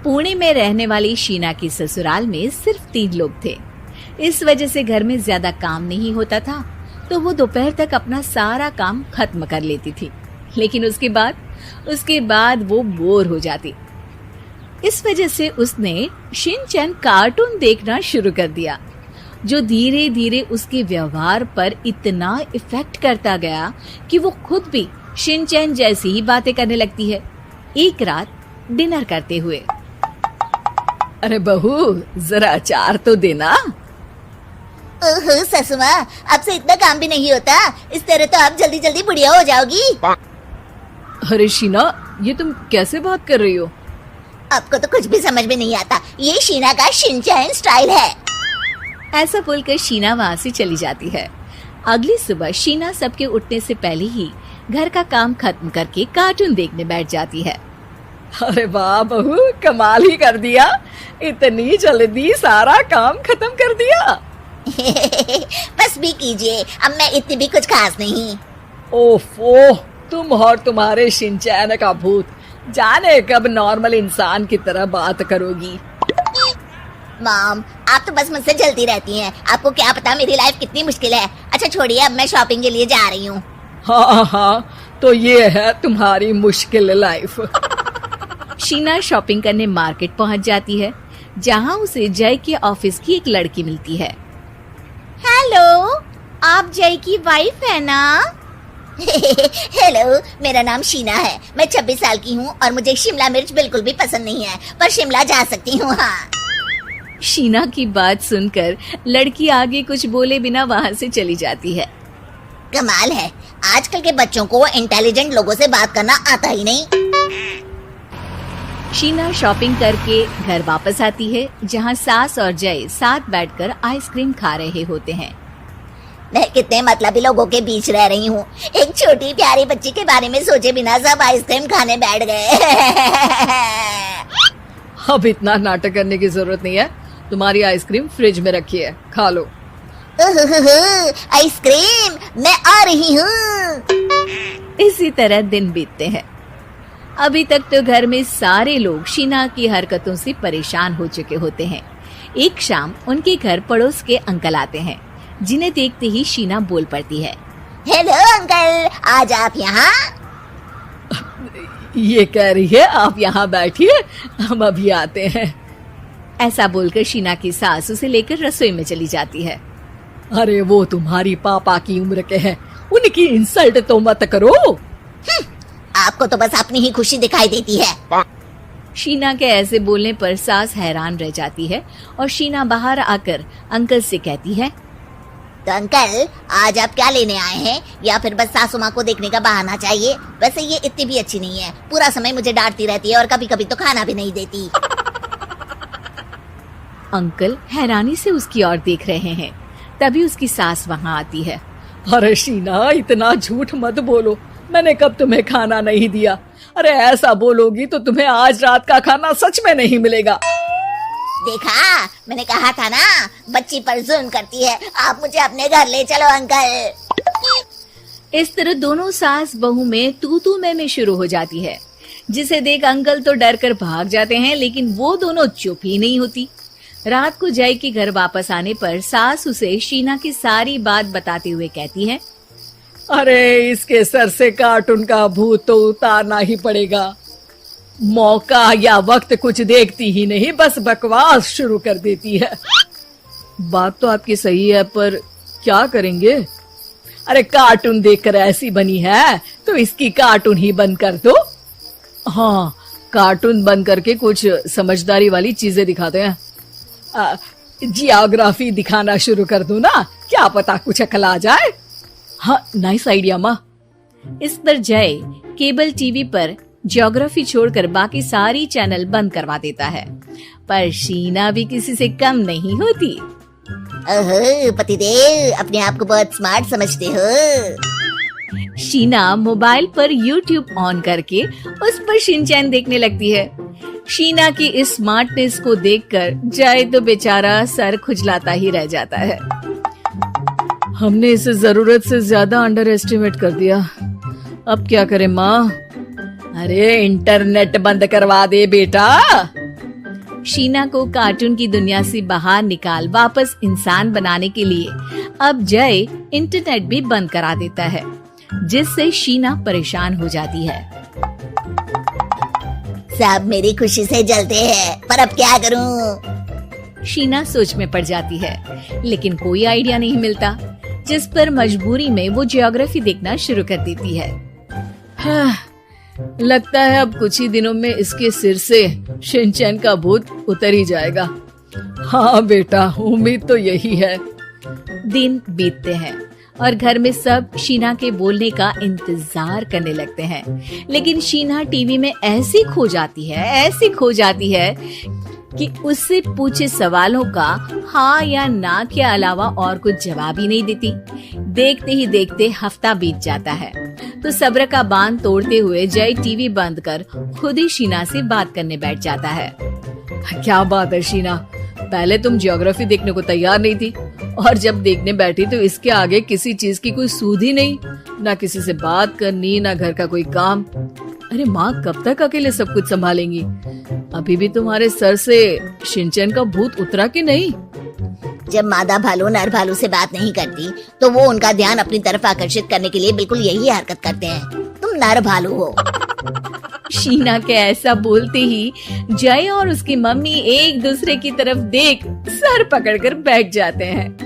पुणे में रहने वाली शीना की ससुराल में सिर्फ 3 लोग थे। इस वजह से घर में ज्यादा काम नहीं होता था, तो वो दोपहर तक अपना सारा काम खत्म कर लेती थी। लेकिन उसके बाद वो बोर हो जाती। इस वजह से उसने शिनचैन कार्टून देखना शुरू कर दिया, जो धीरे धीरे उसके व्यवहार पर इतना इफेक्ट करता गया कि वो खुद भी शिनचैन जैसी ही बातें करने लगती है। एक रात डिनर करते हुए, अरे बहू, जरा अचार तो देना। ओहो ससुमा, आपसे इतना काम भी नहीं होता। इस तरह तो आप जल्दी जल्दी बुढ़िया हो जाओगी। अरे शीना, ये तुम कैसे बात कर रही हो? आपको तो कुछ भी समझ में नहीं आता। ये शीना का शिनचैन स्टाइल है। ऐसा बोलकर शीना वहाँ से चली जाती है। अगली सुबह शीना सबके उठने से पहले ही घर का काम खत्म करके कार्टून देखने बैठ जाती है। अरे वाह बहू, कमाल ही कर दिया, इतनी जल्दी सारा काम खत्म कर दिया। बस भी कीजिए, अब मैं इतनी भी कुछ खास नहीं। ओफो, तुम और तुम्हारे शिनचैन का भूत, जाने कब नॉर्मल इंसान की तरह बात करोगी। मॉम, आप तो बस मुझसे जलती रहती हैं। आपको क्या पता मेरी लाइफ कितनी मुश्किल है। अच्छा छोड़िए, अब मैं शॉपिंग के लिए जा रही हूँ। हाँ, तो ये है तुम्हारी मुश्किल लाइफ। शीना शॉपिंग करने मार्केट पहुँच जाती है, जहाँ उसे जय के ऑफिस की एक लड़की मिलती है। हेलो, आप जय की वाइफ है ना? हेलो, मेरा नाम शीना है। मैं 26 साल की हूँ और मुझे शिमला मिर्च बिल्कुल भी पसंद नहीं है, पर शिमला जा सकती हूँ। हाँ। शीना की बात सुनकर लड़की आगे कुछ बोले बिना वहाँ से चली जाती है। कमाल है, आजकल के बच्चों को इंटेलिजेंट लोगों से बात करना आता ही नहीं। शीना शॉपिंग करके घर वापस आती है, जहाँ सास और जय साथ बैठकर आइसक्रीम खा रहे होते हैं। मैं कितने मतलबी लोगों के बीच रह रही हूँ। एक छोटी प्यारी बच्ची के बारे में सोचे बिना सब आइसक्रीम खाने बैठ गए। अब इतना नाटक करने की जरूरत नहीं है, तुम्हारी आइसक्रीम फ्रिज में रखी है, खा लो। आइसक्रीम, मैं आ रही हूँ। इसी तरह दिन बीतते हैं। अभी तक तो घर में सारे लोग शीना की हरकतों से परेशान हो चुके होते हैं। एक शाम उनके घर पड़ोस के अंकल आते हैं, जिन्हें देखते ही शीना बोल पड़ती है। हेलो अंकल, आज आप यहाँ? ये कह रही है आप यहाँ बैठिए, हम अभी आते हैं। ऐसा बोलकर शीना की सास उसे लेकर रसोई में चली जाती है। अरे वो तुम्हारी पापा की उम्र के हैं, उनकी इंसल्ट तो मत करो। आपको तो बस अपनी ही खुशी दिखाई देती है। शीना के ऐसे बोलने पर सास हैरान रह जाती है और शीना बाहर आकर अंकल से कहती है, तो अंकल, आज आप क्या लेने आए हैं? या फिर बस सासू माँ को देखने का बहाना चाहिए? वैसे ये इतनी भी अच्छी नहीं है, पूरा समय मुझे डांटती रहती है और कभी कभी तो खाना भी नहीं देती। अंकल हैरानी से उसकी ओर देख रहे हैं। तभी उसकी सास वहाँ आती है। अरे शीना, इतना झूठ मत बोलो, मैंने कब तुम्हें खाना नहीं दिया? अरे ऐसा बोलोगी तो तुम्हें आज रात का खाना सच में नहीं मिलेगा। देखा, मैंने कहा था ना, बच्ची पर जुल्म करती है। आप मुझे अपने घर ले चलो अंकल। इस तरह दोनों सास बहू में तू मैं शुरू हो जाती है, जिसे देख अंकल तो डर कर भाग जाते हैं, लेकिन वो दोनों चुप ही नहीं होती। रात को जय के घर वापस आने पर सास उसे शीना की सारी बात बताते हुए कहती है, अरे इसके सर से कार्टून का भूत तो उतारना ही पड़ेगा। मौका या वक्त कुछ देखती ही नहीं, बस बकवास शुरू कर देती है। बात तो आपकी सही है, पर क्या करेंगे? अरे कार्टून देखकर ऐसी बनी है तो इसकी कार्टून ही बंद कर दो। हाँ, कार्टून बंद करके कुछ समझदारी वाली चीजें दिखाते हैं। जियोग्राफी दिखाना शुरू कर दो ना, क्या पता कुछ अकल आ जाए। हाँ, नाइस आइडिया माँ। इस पर जय केबल टीवी पर ज्योग्राफी छोड़कर बाकी सारी चैनल बंद करवा देता है, पर शीना भी किसी से कम नहीं होती। ओहो पतिदेव, अपने आप को बहुत स्मार्ट समझते हो। शीना मोबाइल पर YouTube ऑन करके उस पर शिनचैन देखने लगती है। शीना की इस स्मार्टनेस को देखकर जय तो बेचारा सर खुजलाता ही रह जाता है। हमने इसे जरूरत से ज्यादा अंडर एस्टिमेट कर दिया, अब क्या करें माँ? अरे इंटरनेट बंद करवा दे बेटा। शीना को कार्टून की दुनिया से बाहर निकाल वापस इंसान बनाने के लिए अब जय इंटरनेट भी बंद करा देता है, जिससे शीना परेशान हो जाती है। सब मेरी खुशी से जलते हैं, पर अब क्या करूं? शीना सोच में पड़ जाती है, लेकिन कोई आइडिया नहीं मिलता, जिस पर मजबूरी में वो ज्योग्राफी देखना शुरू कर देती है। लगता है अब कुछ ही दिनों में इसके सिर से शिनचैन का भूत उतर ही जाएगा। हाँ बेटा, उम्मीद तो यही है। दिन बीतते हैं और घर में सब शीना के बोलने का इंतजार करने लगते हैं, लेकिन शीना टीवी में ऐसी खो जाती है कि उससे पूछे सवालों का हाँ या ना के अलावा और कुछ जवाब ही नहीं देती। देखते ही देखते हफ्ता बीत जाता है, तो सब्र का बांध तोड़ते हुए जय टीवी बंद कर खुद ही शीना से बात करने बैठ जाता है। क्या बात है शीना, पहले तुम ज्योग्राफी देखने को तैयार नहीं थी, और जब देखने बैठी तो इसके आगे किसी चीज की कोई सूध ही नहीं, ना किसी से बात करनी, ना घर का कोई काम। अरे माँ कब तक अकेले सब कुछ संभालेंगी? अभी भी तुम्हारे सर से शिनचैन का भूत उतरा कि नहीं? जब मादा भालू नर भालू से बात नहीं करती तो वो उनका ध्यान अपनी तरफ आकर्षित करने के लिए बिल्कुल यही हरकत करते हैं। तुम नर भालू हो। शीना के ऐसा बोलते ही जय और उसकी मम्मी एक दूसरे की तरफ देख सर पकड़कर बैठ जाते हैं।